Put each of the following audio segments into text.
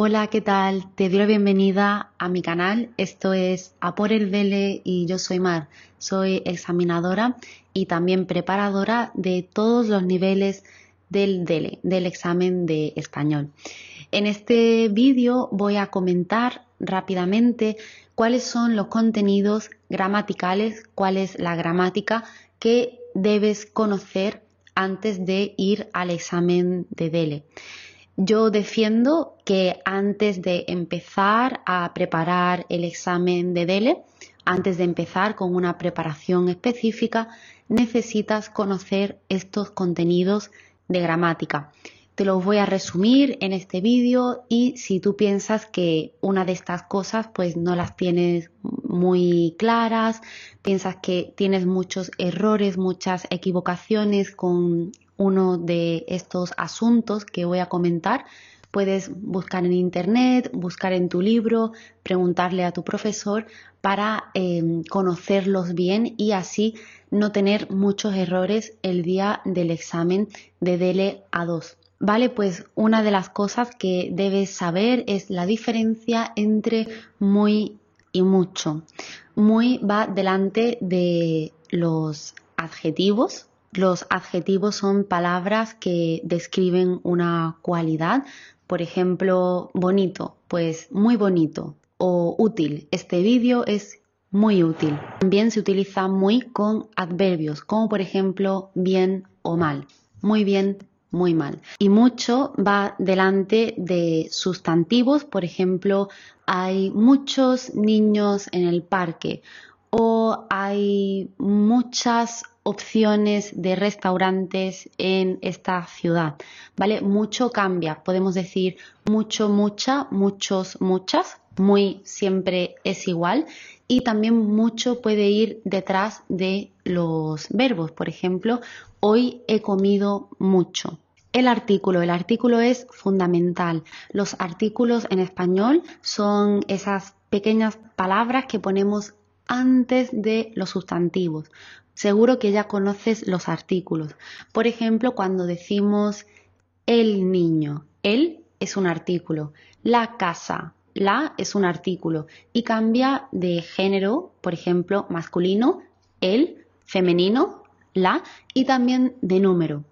Hola, ¿qué tal? Te doy la bienvenida a mi canal. Esto es A por el DELE y yo soy Mar. Soy examinadora y también preparadora de todos los niveles del DELE, del examen de español. En este vídeo voy a comentar rápidamente cuáles son los contenidos gramaticales, cuál es la gramática que debes conocer antes de ir al examen de DELE. Yo defiendo que antes de empezar a preparar el examen de DELE, antes de empezar con una preparación específica, necesitas conocer estos contenidos de gramática. Te los voy a resumir en este vídeo y si tú piensas que una de estas cosas pues no las tienes muy claras, piensas que tienes muchos errores, muchas equivocaciones con uno de estos asuntos que voy a comentar, puedes buscar en internet, buscar en tu libro, preguntarle a tu profesor para conocerlos bien y así no tener muchos errores el día del examen de DELE A2. Vale, pues una de las cosas que debes saber es la diferencia entre muy y mucho. Muy va delante de los adjetivos. Los adjetivos son palabras que describen una cualidad. Por ejemplo, bonito, pues muy bonito. O útil, este vídeo es muy útil. También se utiliza muy con adverbios, como por ejemplo bien o mal. Muy bien, muy mal. Y mucho va delante de sustantivos, por ejemplo, hay muchos niños en el parque o hay muchas opciones de restaurantes en esta ciudad, ¿vale? Mucho cambia, podemos decir mucho, mucha, muchos, muchas, muy siempre es igual y también mucho puede ir detrás de los verbos, por ejemplo, hoy he comido mucho. El artículo es fundamental. Los artículos en español son esas pequeñas palabras que ponemos antes de los sustantivos. Seguro que ya conoces los artículos. Por ejemplo, cuando decimos el niño, el es un artículo. La casa, la es un artículo y cambia de género, por ejemplo, masculino, el, femenino, la y también de número.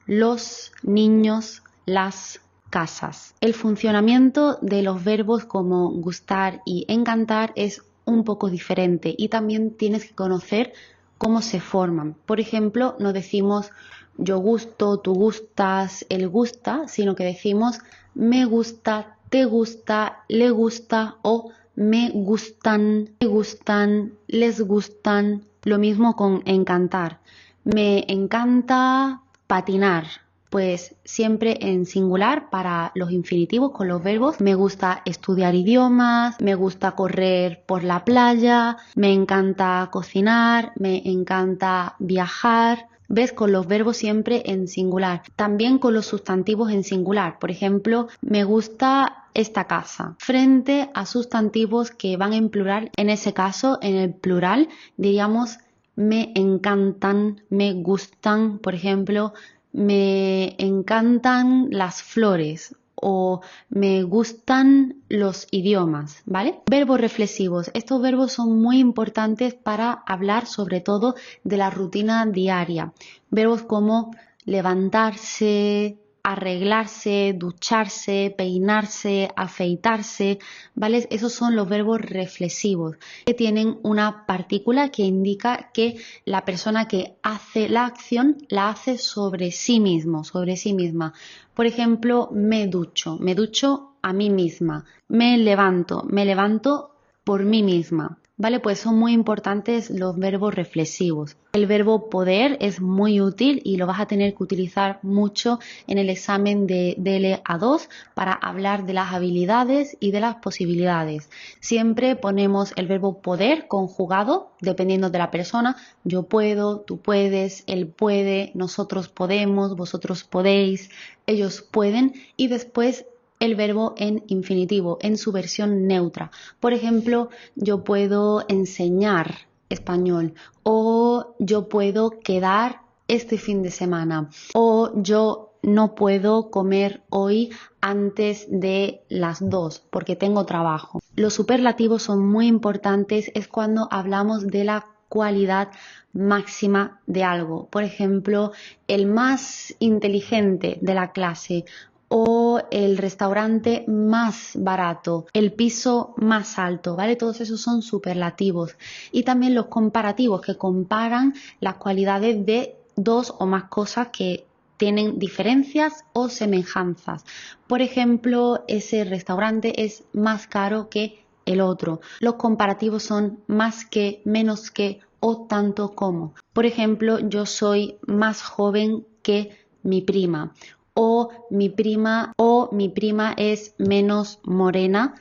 Los niños, las casas. El funcionamiento de los verbos como gustar y encantar es un poco diferente y también tienes que conocer cómo se forman. Por ejemplo, no decimos yo gusto, tú gustas, él gusta, sino que decimos me gusta, te gusta, le gusta o me gustan, te gustan, les gustan. Lo mismo con encantar. Me encanta patinar. Pues siempre en singular para los infinitivos con los verbos. Me gusta estudiar idiomas, me gusta correr por la playa, me encanta cocinar, me encanta viajar. ¿Ves? Con los verbos siempre en singular. También con los sustantivos en singular. Por ejemplo, me gusta esta casa. Frente a sustantivos que van en plural. En ese caso, en el plural, diríamos me encantan, me gustan. Por ejemplo, me encantan las flores o me gustan los idiomas, ¿vale? Verbos reflexivos. Estos verbos son muy importantes para hablar sobre todo de la rutina diaria. Verbos como levantarse, arreglarse, ducharse, peinarse, afeitarse, ¿vale? Esos son los verbos reflexivos que tienen una partícula que indica que la persona que hace la acción la hace sobre sí mismo, sobre sí misma. Por ejemplo, me ducho a mí misma. Me levanto por mí misma. Vale, pues son muy importantes los verbos reflexivos. El verbo poder es muy útil y lo vas a tener que utilizar mucho en el examen de DELE A2 para hablar de las habilidades y de las posibilidades. Siempre ponemos el verbo poder conjugado dependiendo de la persona. Yo puedo, tú puedes, él puede, nosotros podemos, vosotros podéis, ellos pueden y después el verbo en infinitivo, en su versión neutra. Por ejemplo, yo puedo enseñar español o yo puedo quedar este fin de semana o yo no puedo comer hoy antes de las 2 porque tengo trabajo. Los superlativos son muy importantes, es cuando hablamos de la cualidad máxima de algo. Por ejemplo, el más inteligente de la clase o el restaurante más barato, el piso más alto, ¿vale? Todos esos son superlativos. Y también los comparativos que comparan las cualidades de dos o más cosas que tienen diferencias o semejanzas. Por ejemplo, ese restaurante es más caro que el otro. Los comparativos son más que, menos que o tanto como. Por ejemplo, yo soy más joven que mi prima o mi prima es menos morena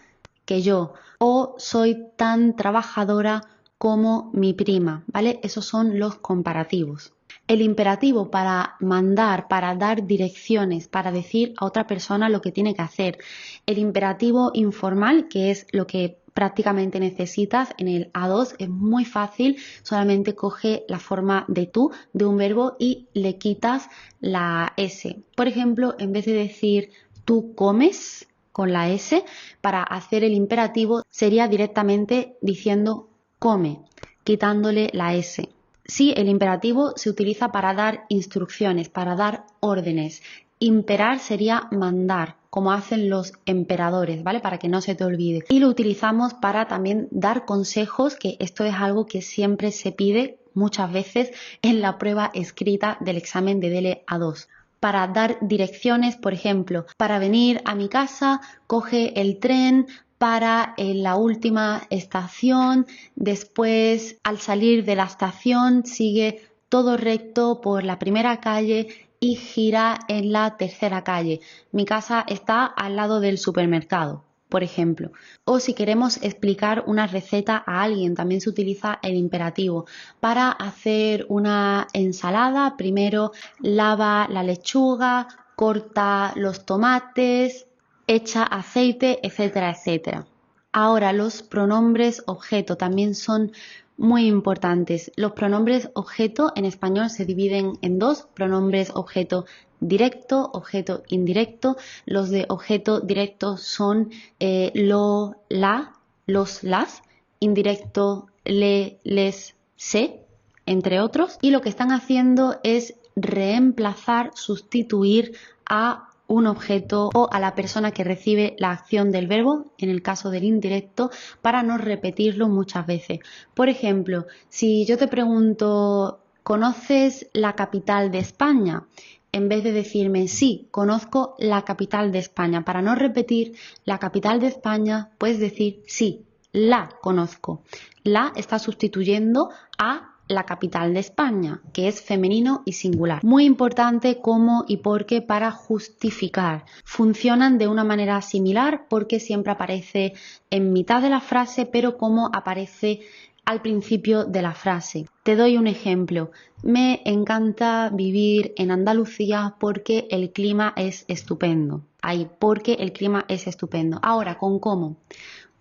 que yo o soy tan trabajadora como mi prima, ¿vale? Esos son los comparativos. El imperativo para mandar, para dar direcciones, para decir a otra persona lo que tiene que hacer. El imperativo informal, que es lo que prácticamente necesitas en el A2, es muy fácil, solamente coge la forma de tú, de un verbo y le quitas la S. Por ejemplo, en vez de decir tú comes con la S, para hacer el imperativo sería directamente diciendo come, quitándole la S. Sí, el imperativo se utiliza para dar instrucciones, para dar órdenes. Imperar sería mandar, como hacen los emperadores, ¿vale? Para que no se te olvide. Y lo utilizamos para también dar consejos, que esto es algo que siempre se pide muchas veces en la prueba escrita del examen de DELE A2. Para dar direcciones, por ejemplo, para venir a mi casa, coge el tren para la última estación, después al salir de la estación sigue todo recto por la primera calle y gira en la tercera calle. Mi casa está al lado del supermercado, por ejemplo. O si queremos explicar una receta a alguien, también se utiliza el imperativo. Para hacer una ensalada, primero lava la lechuga, corta los tomates, echa aceite, etcétera, etcétera. Ahora, los pronombres objeto también son muy importantes. Los pronombres objeto en español se dividen en dos: pronombres objeto directo, objeto indirecto. Los de objeto directo son lo, la, los, las, indirecto, le, les, se, entre otros. Y lo que están haciendo es reemplazar, sustituir a un objeto o a la persona que recibe la acción del verbo, en el caso del indirecto, para no repetirlo muchas veces. Por ejemplo, si yo te pregunto, ¿conoces la capital de España? En vez de decirme sí, conozco la capital de España, para no repetir la capital de España, puedes decir sí, la conozco. La está sustituyendo a la capital de España, que es femenino y singular. Muy importante cómo y por qué para justificar. Funcionan de una manera similar porque siempre aparece en mitad de la frase, pero como aparece al principio de la frase. Te doy un ejemplo. Me encanta vivir en Andalucía porque el clima es estupendo. Ahí, porque el clima es estupendo. Ahora, ¿con cómo?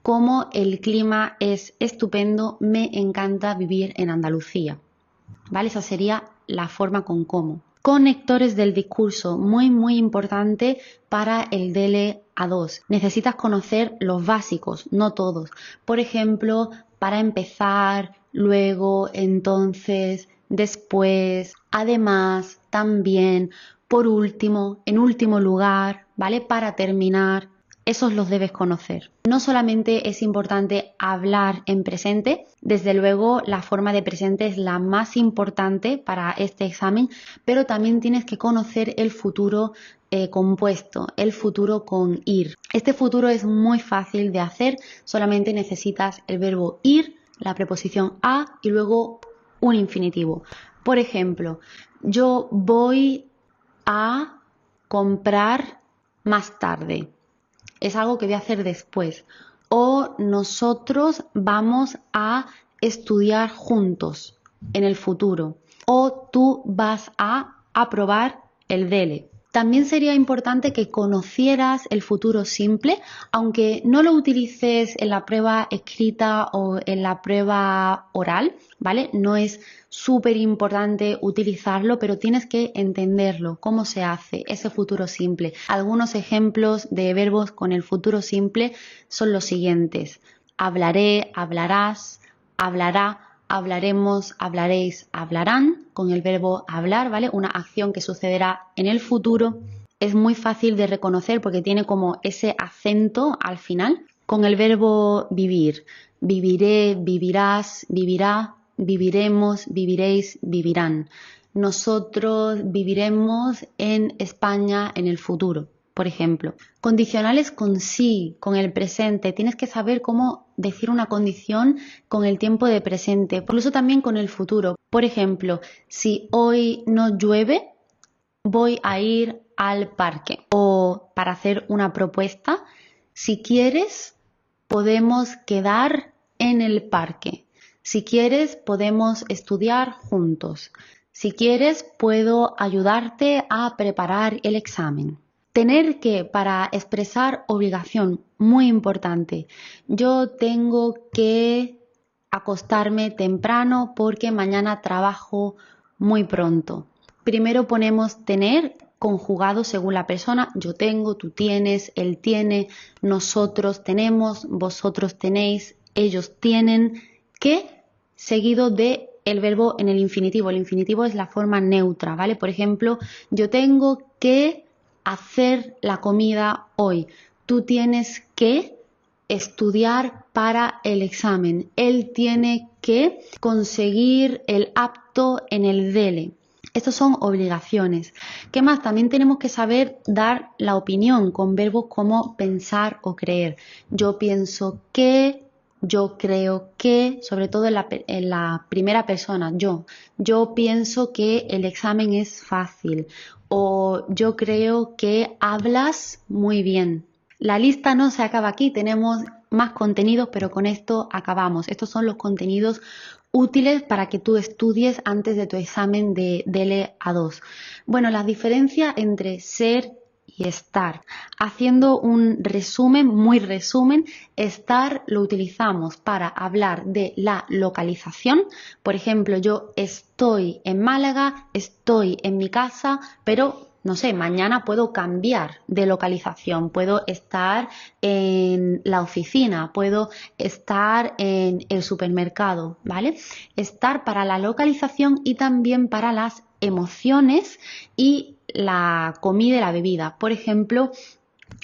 Como el clima es estupendo, me encanta vivir en Andalucía. ¿Vale? Esa sería la forma con cómo. Conectores del discurso, muy importante para el DELE A2. Necesitas conocer los básicos, no todos. Por ejemplo, para empezar, luego, entonces, después, además, también, por último, en último lugar, ¿vale? Para terminar. Esos los debes conocer. No solamente es importante hablar en presente, desde luego la forma de presente es la más importante para este examen, pero también tienes que conocer el futuro compuesto, el futuro con ir. Este futuro es muy fácil de hacer, solamente necesitas el verbo ir, la preposición a y luego un infinitivo. Por ejemplo, yo voy a comprar más tarde. Es algo que voy a hacer después. O nosotros vamos a estudiar juntos en el futuro. O tú vas a aprobar el DELE. También sería importante que conocieras el futuro simple, aunque no lo utilices en la prueba escrita o en la prueba oral, ¿vale? No es súper importante utilizarlo, pero tienes que entenderlo, cómo se hace ese futuro simple. Algunos ejemplos de verbos con el futuro simple son los siguientes: hablaré, hablarás, hablará, hablaremos, hablaréis, hablarán, con el verbo hablar, ¿vale? Una acción que sucederá en el futuro. Es muy fácil de reconocer porque tiene como ese acento al final. Con el verbo vivir: viviré, vivirás, vivirá, viviremos, viviréis, vivirán. Nosotros viviremos en España en el futuro, por ejemplo. Condicionales con sí, con el presente. Tienes que saber cómo decir una condición con el tiempo de presente, incluso también con el futuro. Por ejemplo, si hoy no llueve, voy a ir al parque. O para hacer una propuesta, si quieres, podemos quedar en el parque. Si quieres, podemos estudiar juntos. Si quieres, puedo ayudarte a preparar el examen. Tener que, para expresar obligación, muy importante. Yo tengo que acostarme temprano porque mañana trabajo muy pronto. Primero ponemos tener conjugado según la persona. Yo tengo, tú tienes, él tiene, nosotros tenemos, vosotros tenéis, ellos tienen, que seguido de el verbo en el infinitivo. El infinitivo es la forma neutra, ¿vale? Por ejemplo, yo tengo que hacer la comida hoy. Tú tienes que estudiar para el examen. Él tiene que conseguir el apto en el DELE. Estos son obligaciones. ¿Qué más? También tenemos que saber dar la opinión con verbos como pensar o creer. Yo pienso que, yo creo que, sobre todo en la primera persona, yo. Yo pienso que el examen es fácil. O yo creo que hablas muy bien. La lista no se acaba aquí, tenemos más contenidos, pero con esto acabamos. Estos son los contenidos útiles para que tú estudies antes de tu examen de DELE A2. Bueno, las diferencias entre ser y estar. Haciendo un resumen, muy resumen, estar lo utilizamos para hablar de la localización. Por ejemplo, yo estoy en Málaga, estoy en mi casa, pero no sé, mañana puedo cambiar de localización, puedo estar en la oficina, puedo estar en el supermercado, ¿vale? Estar para la localización y también para las emociones y la comida y la bebida. Por ejemplo,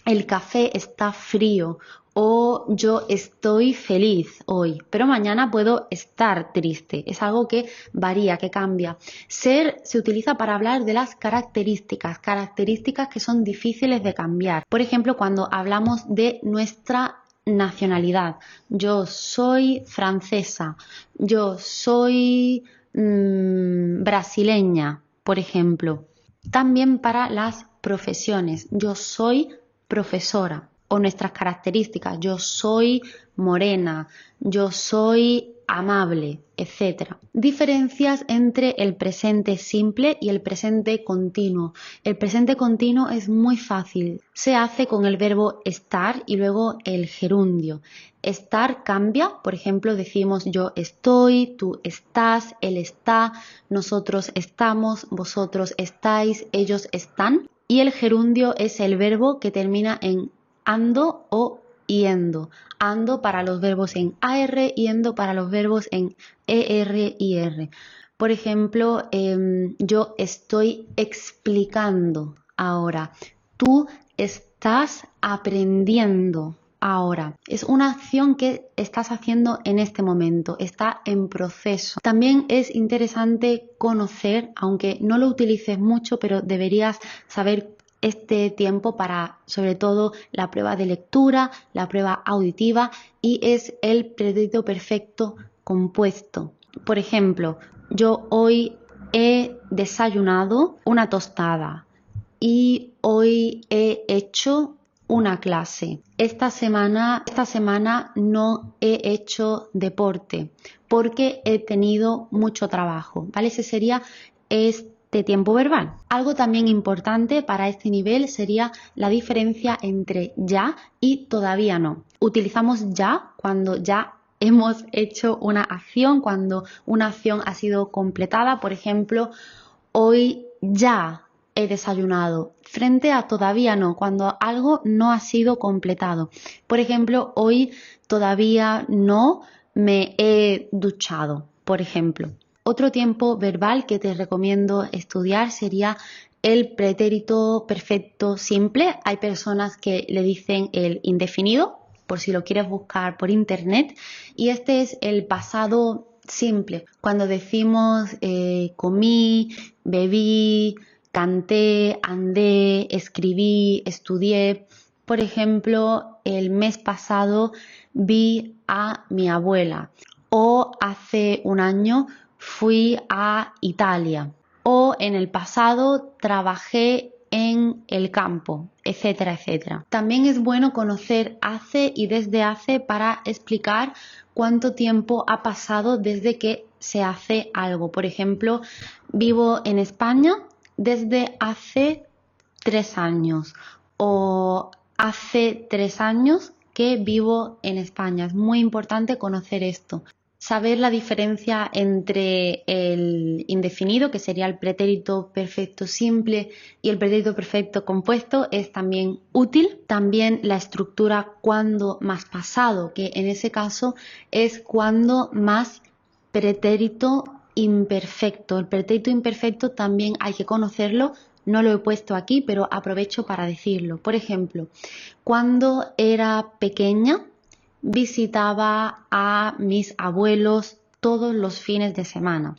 el café está frío o yo estoy feliz hoy, pero mañana puedo estar triste. Es algo que varía, que cambia. Ser se utiliza para hablar de las características que son difíciles de cambiar. Por ejemplo, cuando hablamos de nuestra nacionalidad. Yo soy francesa, yo soy brasileña, por ejemplo. También para las profesiones. Yo soy profesora. O nuestras características. Yo soy morena, yo soy amable, etc. Diferencias entre el presente simple y el presente continuo. El presente continuo es muy fácil. Se hace con el verbo estar y luego el gerundio. Estar cambia, por ejemplo, decimos yo estoy, tú estás, él está, nosotros estamos, vosotros estáis, ellos están. Y el gerundio es el verbo que termina en ando o yendo. Ando para los verbos en AR, yendo para los verbos en ER y R. Por ejemplo, yo estoy explicando ahora. Tú estás aprendiendo ahora. Es una acción que estás haciendo en este momento, está en proceso. También es interesante conocer, aunque no lo utilices mucho, pero deberías saber este tiempo para, sobre todo, la prueba de lectura, la prueba auditiva, y es el pretérito perfecto compuesto. Por ejemplo, yo hoy he desayunado una tostada y hoy he hecho una clase. Esta semana no he hecho deporte porque he tenido mucho trabajo, ¿vale? Ese sería de tiempo verbal. Algo también importante para este nivel sería la diferencia entre ya y todavía no. Utilizamos ya cuando ya hemos hecho una acción, cuando una acción ha sido completada. Por ejemplo, hoy ya he desayunado, frente a todavía no, cuando algo no ha sido completado. Por ejemplo, hoy todavía no me he duchado, por ejemplo. Otro tiempo verbal que te recomiendo estudiar sería el pretérito perfecto simple. Hay personas que le dicen el indefinido, por si lo quieres buscar por internet, y este es el pasado simple. Cuando decimos comí, bebí, canté, andé, escribí, estudié. Por ejemplo, el mes pasado vi a mi abuela, o hace un año fui a Italia, o en el pasado trabajé en el campo, etcétera, etcétera. También es bueno conocer hace y desde hace para explicar cuánto tiempo ha pasado desde que se hace algo. Por ejemplo, vivo en España desde hace 3 años, o hace 3 años que vivo en España. Es muy importante conocer esto. Saber la diferencia entre el indefinido, que sería el pretérito perfecto simple, y el pretérito perfecto compuesto es también útil. También la estructura cuando más pasado, que en ese caso es cuando más pretérito imperfecto. El pretérito imperfecto también hay que conocerlo. No lo he puesto aquí, pero aprovecho para decirlo. Por ejemplo, cuando era pequeña, visitaba a mis abuelos todos los fines de semana.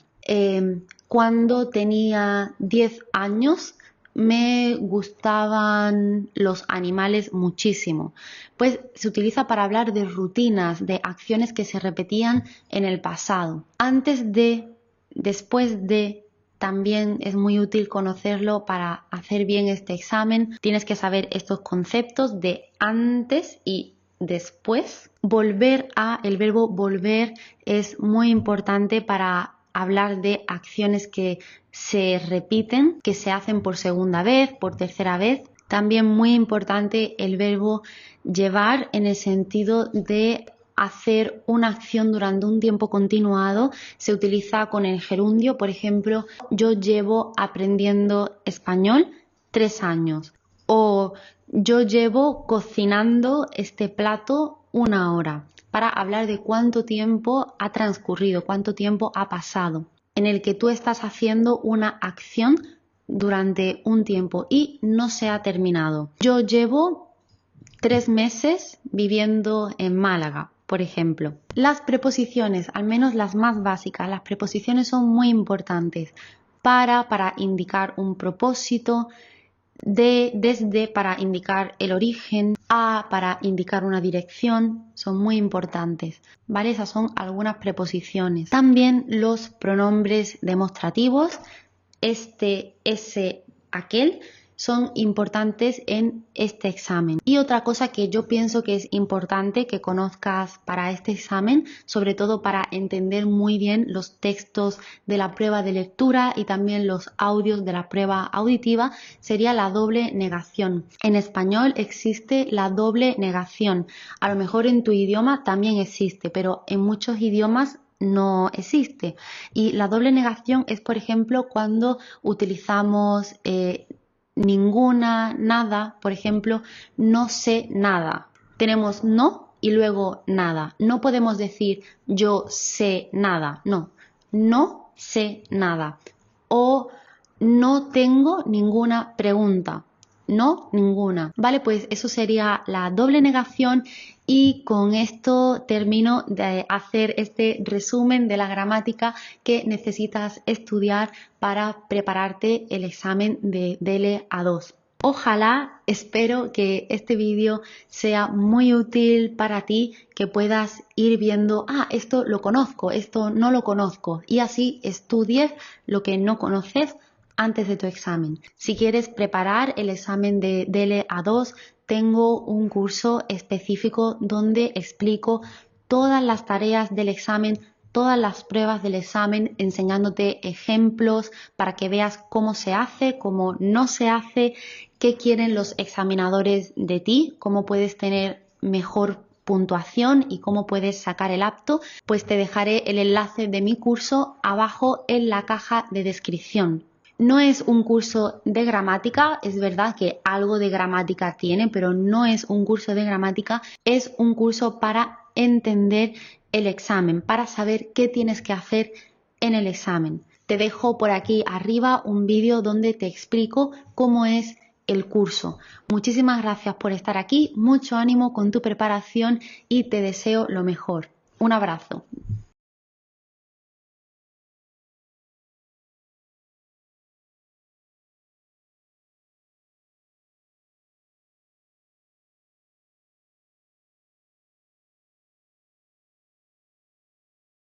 Cuando tenía 10 años me gustaban los animales muchísimo. Pues se utiliza para hablar de rutinas, de acciones que se repetían en el pasado. Antes de, después de, también es muy útil conocerlo para hacer bien este examen. Tienes que saber estos conceptos de antes y después. Volver a, el verbo volver es muy importante para hablar de acciones que se repiten, que se hacen por segunda vez, por tercera vez. También muy importante el verbo llevar, en el sentido de hacer una acción durante un tiempo continuado. Se utiliza con el gerundio. Por ejemplo, yo llevo aprendiendo español 3 años. O yo llevo cocinando este plato 1 hora, para hablar de cuánto tiempo ha transcurrido, cuánto tiempo ha pasado, en el que tú estás haciendo una acción durante un tiempo y no se ha terminado. Yo llevo 3 meses viviendo en Málaga, por ejemplo. Las preposiciones, al menos las más básicas, las preposiciones son muy importantes para indicar un propósito, de, desde para indicar el origen, a para indicar una dirección, son muy importantes, ¿vale? Esas son algunas preposiciones. También los pronombres demostrativos, este, ese, aquel, son importantes en este examen. Y otra cosa que yo pienso que es importante que conozcas para este examen, sobre todo para entender muy bien los textos de la prueba de lectura y también los audios de la prueba auditiva, sería la doble negación. En español existe la doble negación. A lo mejor en tu idioma también existe, pero en muchos idiomas no existe. Y la doble negación es, por ejemplo, cuando utilizamos ninguna, nada. Por ejemplo, no sé nada. Tenemos no y luego nada. No podemos decir yo sé nada. No, no sé nada. O no tengo ninguna pregunta. No, ninguna. Vale, pues eso sería la doble negación, y con esto termino de hacer este resumen de la gramática que necesitas estudiar para prepararte el examen de DELE A2. Ojalá, espero que este vídeo sea muy útil para ti, que puedas ir viendo, esto lo conozco, esto no lo conozco, y así estudies lo que no conoces antes de tu examen. Si quieres preparar el examen de DELE A2, tengo un curso específico donde explico todas las tareas del examen todas las pruebas del examen, enseñándote ejemplos para que veas cómo se hace, cómo no se hace, qué quieren los examinadores de ti, cómo puedes tener mejor puntuación y cómo puedes sacar el apto. Pues te dejaré el enlace de mi curso abajo en la caja de descripción. No es un curso de gramática, es verdad que algo de gramática tiene, pero no es un curso de gramática, es un curso para entender el examen, para saber qué tienes que hacer en el examen. Te dejo por aquí arriba un vídeo donde te explico cómo es el curso. Muchísimas gracias por estar aquí, mucho ánimo con tu preparación y te deseo lo mejor. Un abrazo.